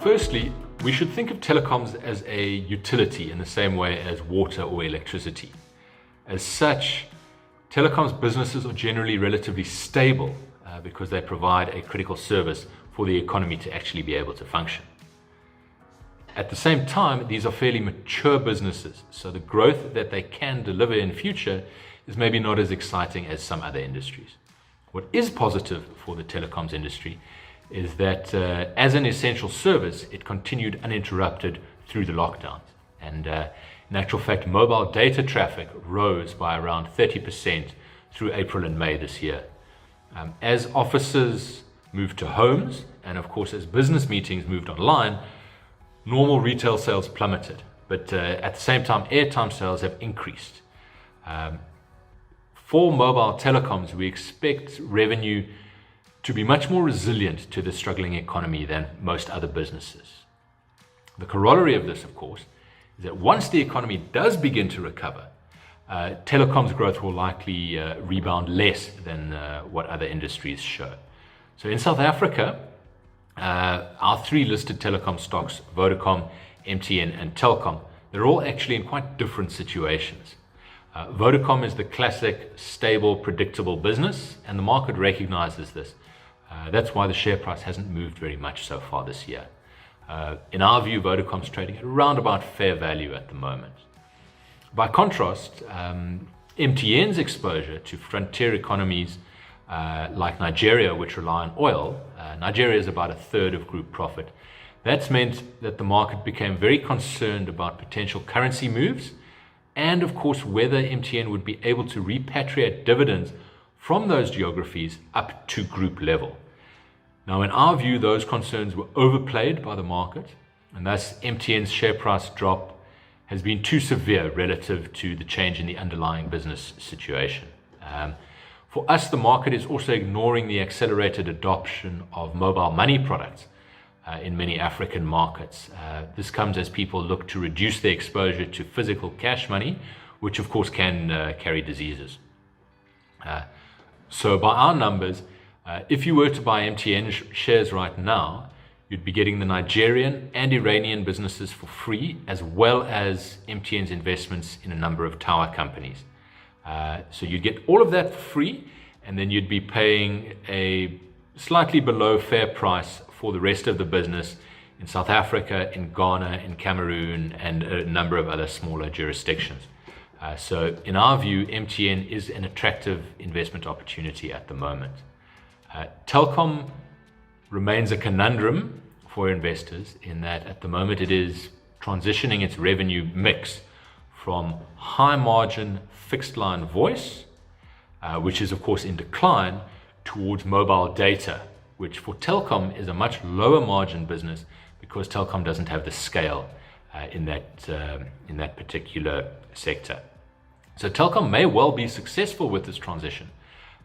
Firstly, we should think of telecoms as a utility in the same way as water or electricity. As such, telecoms businesses are generally relatively stable because they provide a critical service for the economy to actually be able to function. At the same time, these are fairly mature businesses, so the growth that they can deliver in future is maybe not as exciting as some other industries. What is positive for the telecoms industry is that as an essential service, it continued uninterrupted through the lockdowns. And in actual fact, mobile data traffic rose by around 30% through April and May this year. As offices moved to homes, and of course as business meetings moved online, normal retail sales plummeted. But at the same time, airtime sales have increased. For mobile telecoms, we expect revenue to be much more resilient to the struggling economy than most other businesses. The corollary of this, of course, is that once the economy does begin to recover, telecoms growth will likely rebound less than what other industries show. So in South Africa, our three listed telecom stocks, Vodacom, MTN, and Telkom, they're all actually in quite different situations. Vodacom is the classic, stable, predictable business, and the market recognizes this. That's why the share price hasn't moved very much so far this year. In our view, Vodacom's trading at around about fair value at the moment. By contrast, MTN's exposure to frontier economies like Nigeria, which rely on oil, Nigeria is about a third of group profit. That's meant that the market became very concerned about potential currency moves and, of course, whether MTN would be able to repatriate dividends from those geographies up to group level. Now, in our view, those concerns were overplayed by the market, and thus MTN's share price drop has been too severe relative to the change in the underlying business situation. For us, the market is also ignoring the accelerated adoption of mobile money products in many African markets. This comes as people look to reduce their exposure to physical cash money, which of course can carry diseases. So by our numbers, if you were to buy MTN shares right now, you'd be getting the Nigerian and Iranian businesses for free, as well as MTN's investments in a number of tower companies. So you'd get all of that for free, and then you'd be paying a slightly below fair price for the rest of the business in South Africa, in Ghana, in Cameroon, and a number of other smaller jurisdictions. So in our view, MTN is an attractive investment opportunity at the moment. Telkom remains a conundrum for investors in that at the moment it is transitioning its revenue mix from high margin fixed line voice, which is of course in decline, towards mobile data, which for Telkom is a much lower margin business because Telkom doesn't have the scale in that particular sector. So Telkom may well be successful with this transition,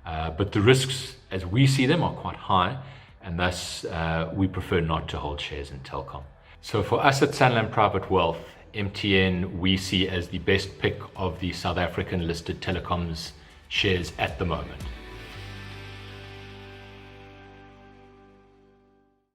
but the risks as we see them are quite high, and thus we prefer not to hold shares in Telkom. So for us at Sanlam Private Wealth, MTN we see as the best pick of the South African listed telecoms shares at the moment.